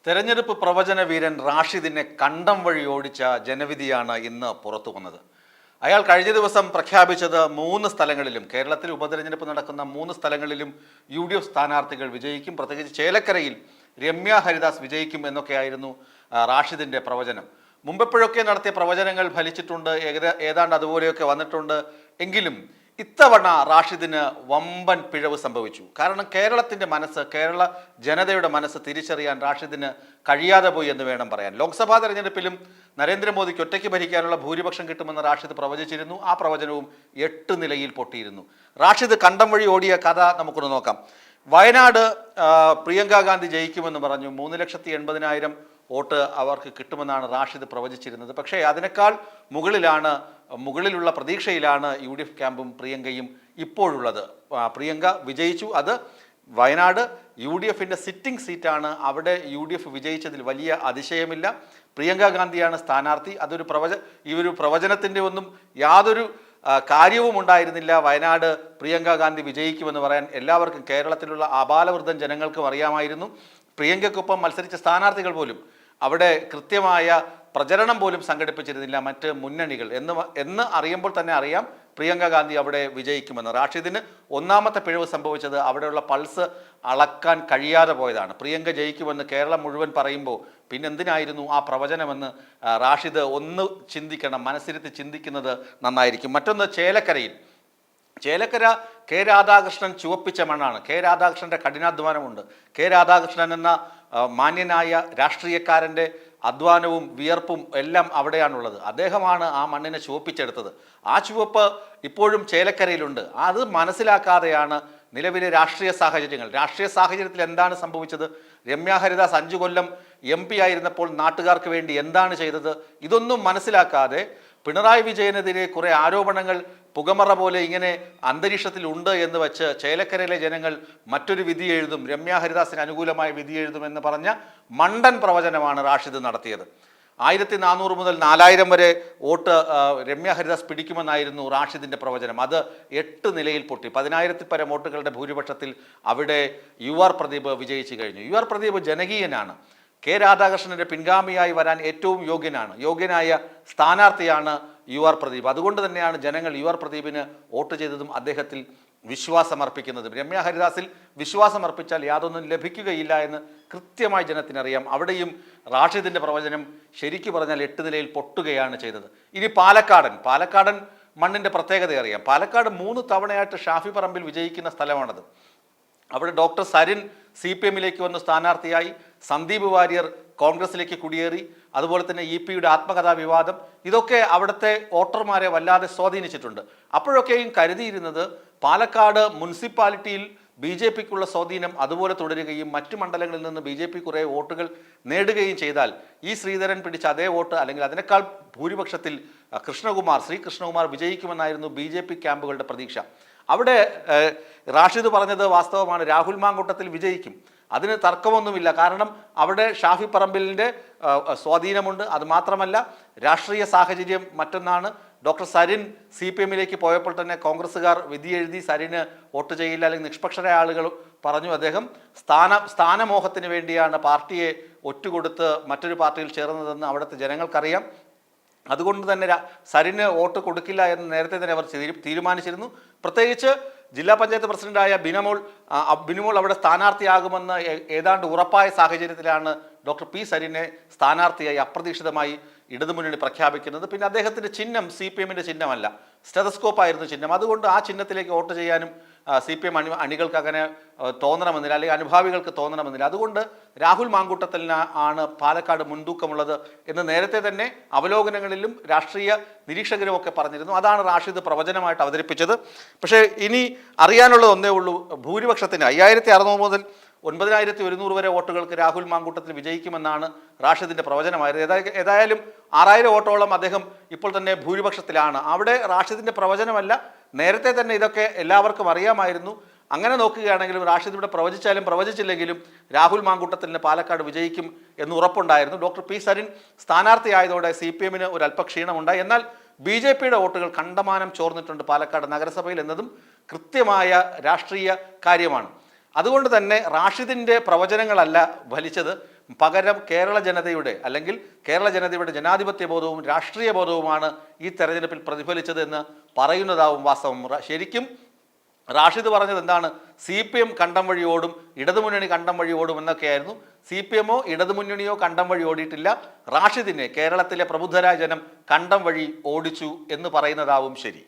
തെരഞ്ഞെടുപ്പ് പ്രവചന വീരൻ റാഷിദിനെ കണ്ടം വഴി ഓടിച്ച ജനവിധിയാണ് ഇന്ന് പുറത്തു വന്നത്. അയാൾ കഴിഞ്ഞ ദിവസം പ്രഖ്യാപിച്ചത് 3 സ്ഥലങ്ങളിലും, കേരളത്തിൽ ഉപതെരഞ്ഞെടുപ്പ് നടക്കുന്ന 3 സ്ഥലങ്ങളിലും UDF സ്ഥാനാർത്ഥികൾ വിജയിക്കും, പ്രത്യേകിച്ച് ചേലക്കരയിൽ രമ്യ ഹരിദാസ് വിജയിക്കും എന്നൊക്കെയായിരുന്നു റാഷിദിൻ്റെ പ്രവചനം. മുമ്പെപ്പോഴൊക്കെ നടത്തിയ പ്രവചനങ്ങൾ ഫലിച്ചിട്ടുണ്ട്, ഏതാണ്ട് അതുപോലെയൊക്കെ വന്നിട്ടുണ്ട്. എങ്കിലും ഇത്തവണ റാഷിദിന് വമ്പൻ പിഴവ് സംഭവിച്ചു. കാരണം കേരളത്തിൻ്റെ മനസ്സ്, കേരള ജനതയുടെ മനസ്സ് തിരിച്ചറിയാൻ റാഷിദിന് കഴിയാതെ പോയി എന്ന് വേണം പറയാൻ. ലോക്സഭാ തെരഞ്ഞെടുപ്പിലും നരേന്ദ്രമോദിക്ക് ഒറ്റയ്ക്ക് ഭരിക്കാനുള്ള ഭൂരിപക്ഷം കിട്ടുമെന്ന് റാഷിദ് പ്രവചിച്ചിരുന്നു. ആ പ്രവചനവും 8 നിലയിൽ പൊട്ടിയിരുന്നു. റാഷിദ് കണ്ടം വഴി ഓടിയ കഥ നമുക്കൊന്ന് നോക്കാം. വയനാട് പ്രിയങ്ക ഗാന്ധി ജയിക്കുമെന്ന് പറഞ്ഞു. 3,80,000 വോട്ട് അവർക്ക് കിട്ടുമെന്നാണ് റാഷിദ് പ്രവചിച്ചിരുന്നത്. പക്ഷേ അതിനേക്കാൾ മുകളിലുള്ള പ്രതീക്ഷയിലാണ് UDF ക്യാമ്പും പ്രിയങ്കയും ഇപ്പോഴുള്ളത്. പ്രിയങ്ക വിജയിച്ചു. അത് വയനാട് UDFൻ്റെ സിറ്റിംഗ് സീറ്റാണ്. അവിടെ UDF വിജയിച്ചതിൽ വലിയ അതിശയമില്ല. പ്രിയങ്ക ഗാന്ധിയാണ് സ്ഥാനാർത്ഥി. ഈ ഒരു പ്രവചനത്തിൻ്റെ ഒന്നും യാതൊരു കാര്യവും ഉണ്ടായിരുന്നില്ല. വയനാട് പ്രിയങ്ക ഗാന്ധി വിജയിക്കുമെന്ന് പറയാൻ എല്ലാവർക്കും, കേരളത്തിലുള്ള ആബാലവൃദ്ധൻ ജനങ്ങൾക്കും അറിയാമായിരുന്നു. പ്രിയങ്കയ്ക്കൊപ്പം മത്സരിച്ച സ്ഥാനാർത്ഥികൾ പോലും അവിടെ കൃത്യമായ പ്രചരണം പോലും സംഘടിപ്പിച്ചിരുന്നില്ല മറ്റ് മുന്നണികൾ എന്ന് അറിയുമ്പോൾ തന്നെ അറിയാം പ്രിയങ്ക ഗാന്ധി അവിടെ വിജയിക്കുമെന്ന്. റാഷിദിന് ഒന്നാമത്തെ പിഴവ് സംഭവിച്ചത് അവിടെയുള്ള പൾസ് അളക്കാൻ കഴിയാതെ പോയതാണ്. പ്രിയങ്ക ജയിക്കുമെന്ന് കേരളം മുഴുവൻ പറയുമ്പോൾ പിന്നെന്തിനായിരുന്നു ആ പ്രവചനമെന്ന് റാഷിദ് ഒന്ന് ചിന്തിക്കണം, മനസ്സിരുത്തി ചിന്തിക്കുന്നത് നന്നായിരിക്കും. മറ്റൊന്ന്, ചേലക്കര കെ രാധാകൃഷ്ണൻ ചുവപ്പിച്ച മണ്ണാണ്. കെ രാധാകൃഷ്ണൻ്റെ കഠിനാധ്വാനമുണ്ട്. കെ രാധാകൃഷ്ണൻ എന്ന മാന്യനായ രാഷ്ട്രീയക്കാരൻ്റെ അധ്വാനവും വിയർപ്പും എല്ലാം അവിടെയാണുള്ളത്. അദ്ദേഹമാണ് ആ മണ്ണിനെ ചുവപ്പിച്ചെടുത്തത്. ആ ചുവപ്പ് ഇപ്പോഴും ചേലക്കരയിലുണ്ട്. അത് മനസ്സിലാക്കാതെയാണ് നിലവിലെ രാഷ്ട്രീയ സാഹചര്യത്തിൽ എന്താണ് സംഭവിച്ചത്? രമ്യ ഹരിദാസ് 5 കൊല്ലം MP ആയിരുന്നപ്പോൾ നാട്ടുകാർക്ക് വേണ്ടി എന്താണ് ചെയ്തത്? ഇതൊന്നും മനസ്സിലാക്കാതെ പിണറായി വിജയനെതിരെ കുറേ ആരോപണങ്ങൾ പുകമറ പോലെ ഇങ്ങനെ അന്തരീക്ഷത്തിലുണ്ട് എന്ന് വെച്ച് ചേലക്കരയിലെ ജനങ്ങൾ മറ്റൊരു വിധി എഴുതും, രമ്യ ഹരിദാസിന് അനുകൂലമായ വിധി എഴുതുമെന്ന് പറഞ്ഞ മണ്ടൻ പ്രവചനമാണ് റാഷിദ് നടത്തിയത്. 1400 മുതൽ 4000 വരെ വോട്ട് രമ്യ ഹരിദാസ് പിടിക്കുമെന്നായിരുന്നു റാഷിദിൻ്റെ പ്രവചനം. അത് 8 നിലയിൽ പൊട്ടി. 10,000-ൽ പരം വോട്ടുകളുടെ ഭൂരിപക്ഷത്തിൽ അവിടെ UR പ്രദീപ് വിജയിച്ചു കഴിഞ്ഞു. UR പ്രദീപ് ജനകീയനാണ്. കെ രാധാകൃഷ്ണൻ്റെ പിൻഗാമിയായി വരാൻ ഏറ്റവും യോഗ്യനായ സ്ഥാനാർത്ഥിയാണ് UR പ്രദീപ്. അതുകൊണ്ട് തന്നെയാണ് ജനങ്ങൾ UR പ്രദീപിന് വോട്ട് ചെയ്തതും അദ്ദേഹത്തിൽ വിശ്വാസമർപ്പിക്കുന്നതും. രമ്യ ഹരിദാസിൽ വിശ്വാസമർപ്പിച്ചാൽ യാതൊന്നും ലഭിക്കുകയില്ല എന്ന് കൃത്യമായി ജനത്തിനറിയാം. അവിടെയും റാഷിദിൻ്റെ പ്രവചനം ശരിക്കു പറഞ്ഞാൽ 8 നിലയിൽ പൊട്ടുകയാണ് ചെയ്തത്. ഇനി പാലക്കാടൻ മണ്ണിൻ്റെ പ്രത്യേകത അറിയാം. പാലക്കാട് 3 തവണയായിട്ട് ഷാഫി പറമ്പിൽ വിജയിക്കുന്ന സ്ഥലമാണത്. അവിടെ ഡോക്ടർ സരിൻ CPMലേക്ക് വന്ന് സ്ഥാനാർത്ഥിയായി, സന്ദീപ് വാര്യർ കോൺഗ്രസിലേക്ക് കുടിയേറി, അതുപോലെ തന്നെ EP-യുടെ ആത്മകഥാ വിവാദം, ഇതൊക്കെ അവിടുത്തെ വോട്ടർമാരെ വല്ലാതെ സ്വാധീനിച്ചിട്ടുണ്ട്. അപ്പോഴൊക്കെയും കരുതിയിരുന്നത് പാലക്കാട് മുനിസിപ്പാലിറ്റിയിൽ BJPക്കുള്ള സ്വാധീനം അതുപോലെ തുടരുകയും മറ്റു മണ്ഡലങ്ങളിൽ നിന്ന് BJP കുറേ വോട്ടുകൾ നേടുകയും ചെയ്താൽ ഈ ശ്രീധരൻ പിടിച്ച അതേ വോട്ട് അല്ലെങ്കിൽ അതിനേക്കാൾ ഭൂരിപക്ഷത്തിൽ ശ്രീ കൃഷ്ണകുമാർ വിജയിക്കുമെന്നായിരുന്നു BJP ക്യാമ്പുകളുടെ പ്രതീക്ഷ. അവിടെ റാഷിദ് പറഞ്ഞത് വാസ്തവമാണ്. രാഹുൽ മാങ്കൂട്ടത്തിൽ വിജയിക്കും, അതിന് തർക്കമൊന്നുമില്ല. കാരണം അവിടെ ഷാഫി പറമ്പിലിൻ്റെ സ്വാധീനമുണ്ട്. അതുമാത്രമല്ല, രാഷ്ട്രീയ സാഹചര്യം മറ്റൊന്നാണ്. ഡോക്ടർ സരിൻ CPMലേക്ക് പോയപ്പോൾ തന്നെ കോൺഗ്രസ്സുകാർ വിധി എഴുതി സരിന് വോട്ട് ചെയ്യില്ല, അല്ലെങ്കിൽ നിഷ്പക്ഷരായ ആളുകൾ പറഞ്ഞു അദ്ദേഹം സ്ഥാനമോഹത്തിന് വേണ്ടിയാണ് പാർട്ടിയെ ഒറ്റുകൊടുത്ത് മറ്റൊരു പാർട്ടിയിൽ ചേർന്നതെന്ന് അവിടുത്തെ ജനങ്ങൾക്കറിയാം. അതുകൊണ്ട് തന്നെ സരിന് വോട്ട് കൊടുക്കില്ല എന്ന് നേരത്തെ തന്നെ അവർ തീരുമാനിച്ചിരുന്നു. പ്രത്യേകിച്ച് ജില്ലാ പഞ്ചായത്ത് പ്രസിഡന്റായ ബിനുമോൾ അവിടെ സ്ഥാനാർത്ഥിയാകുമെന്ന് ഏതാണ്ട് ഉറപ്പായ സാഹചര്യത്തിലാണ് ഡോക്ടർ P സരിനെ സ്ഥാനാർത്ഥിയായി അപ്രതീക്ഷിതമായി ഇടതുമുന്നണി പ്രഖ്യാപിക്കുന്നത്. പിന്നെ അദ്ദേഹത്തിൻ്റെ ചിഹ്നം CPMൻ്റെ ചിഹ്നമല്ല, സ്റ്റെതസ്കോപ്പ് ആയിരുന്നു ചിഹ്നം. അതുകൊണ്ട് ആ ചിഹ്നത്തിലേക്ക് വോട്ട് ചെയ്യാനും CPM അണികൾക്ക് അങ്ങനെ തോന്നണമെന്നില്ല, അല്ലെങ്കിൽ അനുഭാവികൾക്ക് തോന്നണമെന്നില്ല. അതുകൊണ്ട് രാഹുൽ മാങ്കൂട്ടത്തിന് ആണ് പാലക്കാട് മുൻതൂക്കമുള്ളത് എന്ന് നേരത്തെ തന്നെ അവലോകനങ്ങളിലും രാഷ്ട്രീയ നിരീക്ഷകരും ഒക്കെ പറഞ്ഞിരുന്നു. അതാണ് റാഷിദ് പ്രവചനമായിട്ട് അവതരിപ്പിച്ചത്. പക്ഷേ ഇനി അറിയാനുള്ളത് ഒന്നേ ഉള്ളൂ. ഭൂരിപക്ഷത്തിന് 5,600 മുതൽ 9,100 വരെ വോട്ടുകൾക്ക് രാഹുൽ മാങ്കൂട്ടത്തിൽ വിജയിക്കുമെന്നാണ് റാഷിദിൻ്റെ പ്രവചനമായത്. ഏതായാലും 6,000 വോട്ടോളം അദ്ദേഹം ഇപ്പോൾ തന്നെ ഭൂരിപക്ഷത്തിലാണ്. അവിടെ റാഷിദിൻ്റെ പ്രവചനമല്ല, നേരത്തെ തന്നെ ഇതൊക്കെ എല്ലാവർക്കും അറിയാമായിരുന്നു. അങ്ങനെ നോക്കുകയാണെങ്കിലും റാഷിദ് ഇവിടെ പ്രവചിച്ചാലും പ്രവചിച്ചില്ലെങ്കിലും രാഹുൽ മാങ്കൂട്ടത്തിന് പാലക്കാട് വിജയിക്കും എന്ന് ഉറപ്പുണ്ടായിരുന്നു. ഡോക്ടർ P സരിൻ സ്ഥാനാർത്ഥിയായതോടെ CPMന് ഒരു അല്പക്ഷീണമുണ്ടായി. എന്നാൽ BJPയുടെ വോട്ടുകൾ കണ്ടമാനം ചോർന്നിട്ടുണ്ട് പാലക്കാട് നഗരസഭയിൽ എന്നതും കൃത്യമായ രാഷ്ട്രീയ കാര്യമാണ്. അതുകൊണ്ട് തന്നെ റാഷിദിൻ്റെ പ്രവചനങ്ങളല്ല ഫലിച്ചത്, പകരം കേരള ജനതയുടെ അല്ലെങ്കിൽ കേരള ജനതയുടെ ജനാധിപത്യ ബോധവും രാഷ്ട്രീയ ബോധവുമാണ് ഈ തെരഞ്ഞെടുപ്പിൽ പ്രതിഫലിച്ചത് എന്ന് പറയുന്നതാവും വാസ്തവം. ശരിക്കും റാഷിദ് പറഞ്ഞത് എന്താണ്? CPM കണ്ടം വഴി ഓടും, ഇടതുമുന്നണി കണ്ടം വഴി ഓടും എന്നൊക്കെയായിരുന്നു. CPM ഇടതുമുന്നണിയോ കണ്ടം വഴി ഓടിയിട്ടില്ല. റാഷിദിനെ കേരളത്തിലെ പ്രബുദ്ധരായ ജനം കണ്ടം വഴി ഓടിച്ചു എന്ന് പറയുന്നതാവും ശരി.